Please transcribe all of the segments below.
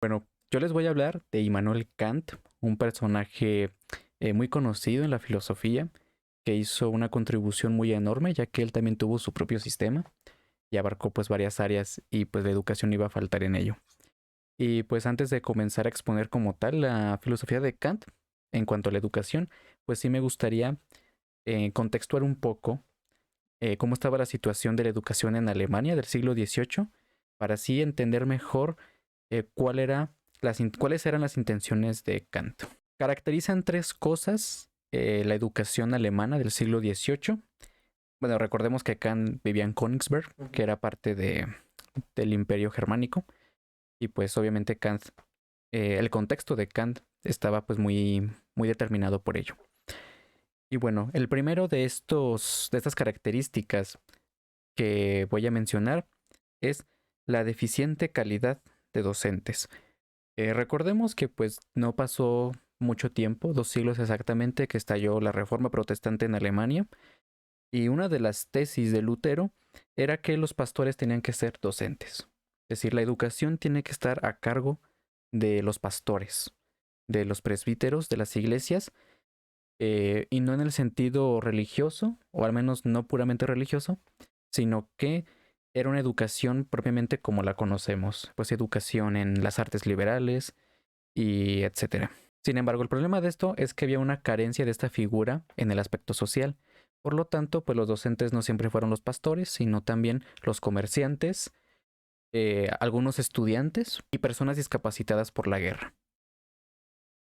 Bueno, yo les voy a hablar de Immanuel Kant, un personaje muy conocido en la filosofía, que hizo una contribución muy enorme, ya que él también tuvo su propio sistema y abarcó pues varias áreas y pues la educación iba a faltar en ello. Y pues antes de comenzar a exponer como tal la filosofía de Kant en cuanto a la educación, pues sí me gustaría contextuar un poco cómo estaba la situación de la educación en Alemania del siglo XVIII, para así entender mejor cuáles eran las intenciones de Kant. Caracterizan tres cosas la educación alemana del siglo XVIII. Bueno, recordemos que Kant vivía en Königsberg, que era parte del Imperio Germánico, y pues obviamente el contexto de Kant estaba pues muy determinado por ello. Y bueno, el primero de estas características que voy a mencionar es la deficiente calidad de docentes. Recordemos que pues no pasó mucho tiempo, 2 siglos exactamente, que estalló la Reforma Protestante en Alemania, y una de las tesis de Lutero era que los pastores tenían que ser docentes. Es decir, la educación tiene que estar a cargo de los pastores, de los presbíteros, de las iglesias, y no en el sentido religioso, o al menos no puramente religioso, sino que era una educación propiamente como la conocemos, pues educación en las artes liberales y etcétera. Sin embargo, el problema de esto es que había una carencia de esta figura en el aspecto social. Por lo tanto, pues los docentes no siempre fueron los pastores, sino también los comerciantes, algunos estudiantes y personas discapacitadas por la guerra.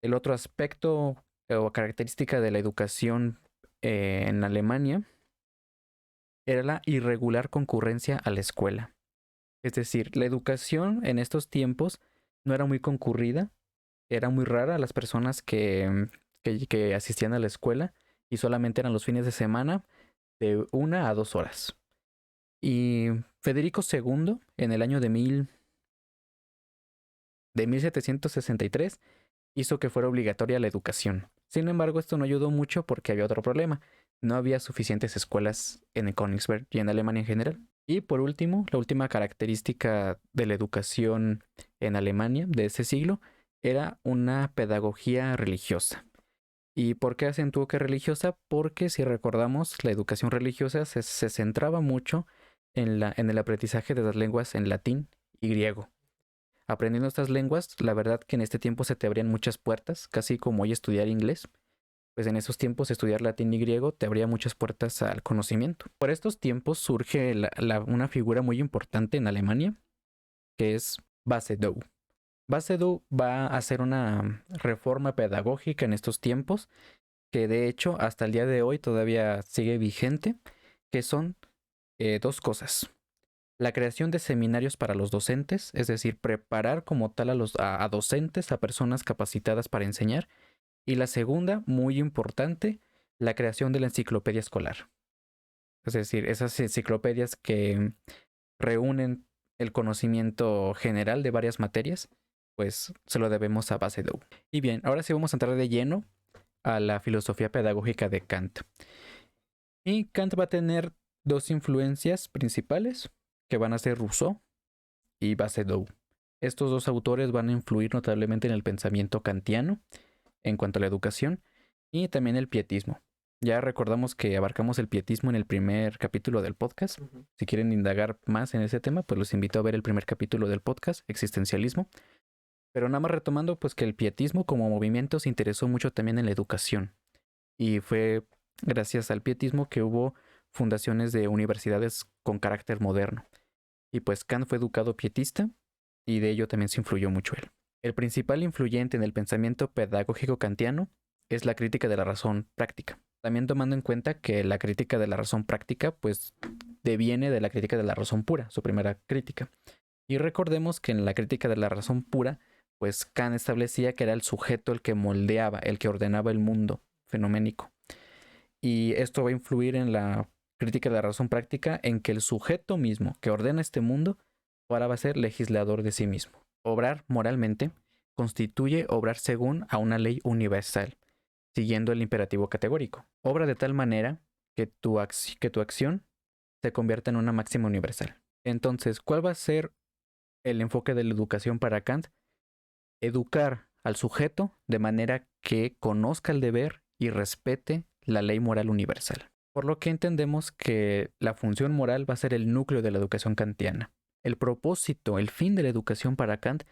El otro aspecto o característica de la educación en Alemania era la irregular concurrencia a la escuela. Es decir, la educación en estos tiempos no era muy concurrida, era muy rara las personas que asistían a la escuela y solamente eran los fines de semana de 1 a 2 horas. Y Federico II, en el año de 1763, hizo que fuera obligatoria la educación. Sin embargo, esto no ayudó mucho porque había otro problema. No había suficientes escuelas en Königsberg y en Alemania en general. Y por último, la última característica de la educación en Alemania de ese siglo era una pedagogía religiosa. ¿Y por qué acentuó que religiosa? Porque si recordamos, la educación religiosa se centraba mucho en el aprendizaje de las lenguas en latín y griego. Aprendiendo estas lenguas, la verdad que en este tiempo se te abrían muchas puertas, casi como hoy estudiar inglés. Pues en esos tiempos estudiar latín y griego te abría muchas puertas al conocimiento. Por estos tiempos surge una figura muy importante en Alemania, que es Basedow. Basedow va a hacer una reforma pedagógica en estos tiempos, que de hecho hasta el día de hoy todavía sigue vigente, que son dos cosas. La creación de seminarios para los docentes, es decir, preparar como tal a docentes, a personas capacitadas para enseñar. Y la segunda, muy importante, la creación de la enciclopedia escolar. Es decir, esas enciclopedias que reúnen el conocimiento general de varias materias, pues se lo debemos a Basedow. Y bien, ahora sí vamos a entrar de lleno a la filosofía pedagógica de Kant. Y Kant va a tener dos influencias principales, que van a ser Rousseau y Basedow. Estos dos autores van a influir notablemente en el pensamiento kantiano en cuanto a la educación y también el pietismo. Ya recordamos que abarcamos el pietismo en el primer capítulo del podcast. Si quieren indagar más en ese tema, pues los invito a ver el primer capítulo del podcast, Existencialismo. Pero nada más retomando, pues que el pietismo como movimiento se interesó mucho también en la educación. Y fue gracias al pietismo que hubo fundaciones de universidades con carácter moderno. Y pues Kant fue educado pietista y de ello también se influyó mucho él. El principal influyente en el pensamiento pedagógico kantiano es la crítica de la razón práctica. También tomando en cuenta que la crítica de la razón práctica pues deviene de la crítica de la razón pura, su primera crítica. Y recordemos que en la crítica de la razón pura, pues Kant establecía que era el sujeto el que moldeaba, el que ordenaba el mundo fenoménico. Y esto va a influir en la crítica de la razón práctica en que el sujeto mismo que ordena este mundo ahora va a ser legislador de sí mismo. Obrar moralmente constituye obrar según a una ley universal, siguiendo el imperativo categórico. Obra de tal manera que tu acción se convierta en una máxima universal. Entonces, ¿cuál va a ser el enfoque de la educación para Kant? educar al sujeto de manera que conozca el deber y respete la ley moral universal. Por lo que entendemos que la función moral va a ser el núcleo de la educación kantiana. El propósito, el fin de la educación para Kant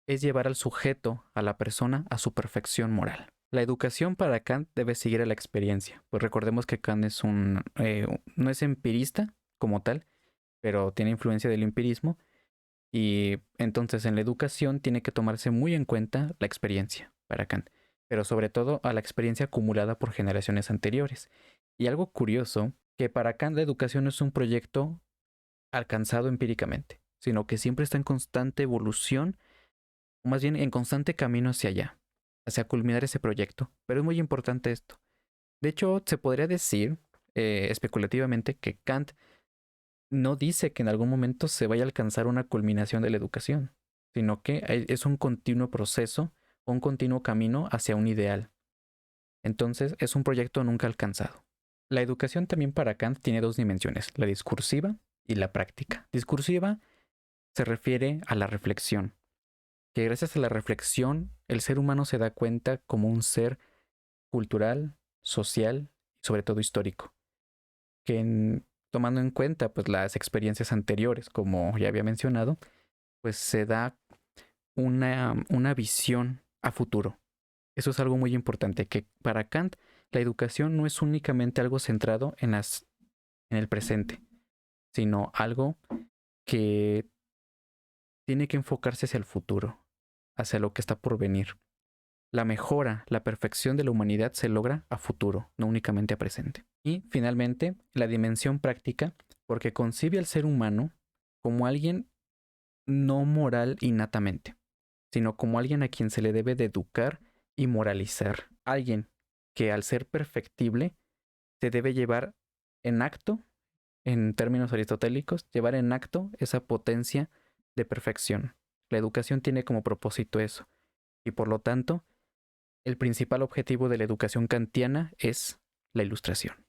es llevar al sujeto, a la persona, a su perfección moral. La educación para Kant debe seguir a la experiencia, pues recordemos que Kant es no es empirista como tal, pero tiene influencia del empirismo, y entonces en la educación tiene que tomarse muy en cuenta la experiencia para Kant, pero sobre todo a la experiencia acumulada por generaciones anteriores. Y algo curioso, que para Kant la educación no es un proyecto alcanzado empíricamente, sino que siempre está en constante evolución, o más bien en constante camino hacia allá, hacia culminar ese proyecto. Pero es muy importante esto. De hecho, se podría decir especulativamente que Kant no dice que en algún momento se vaya a alcanzar una culminación de la educación, sino que es un continuo proceso, un continuo camino hacia un ideal. Entonces, es un proyecto nunca alcanzado. La educación también para Kant tiene dos dimensiones, la discursiva y la práctica. Discursiva se refiere a la reflexión, que gracias a la reflexión el ser humano se da cuenta como un ser cultural, social y sobre todo histórico, que tomando en cuenta pues las experiencias anteriores, como ya había mencionado, pues se da una visión a futuro. Eso es algo muy importante, que para Kant la educación no es únicamente algo centrado en el presente, sino algo que tiene que enfocarse hacia el futuro, hacia lo que está por venir. La mejora, la perfección de la humanidad se logra a futuro, no únicamente a presente. Y finalmente, la dimensión práctica, porque concibe al ser humano como alguien no moral innatamente, sino como alguien a quien se le debe de educar y moralizar. Alguien que al ser perfectible se debe llevar en acto, en términos aristotélicos, llevar en acto esa potencia de perfección. La educación tiene como propósito eso, y por lo tanto, el principal objetivo de la educación kantiana es la ilustración.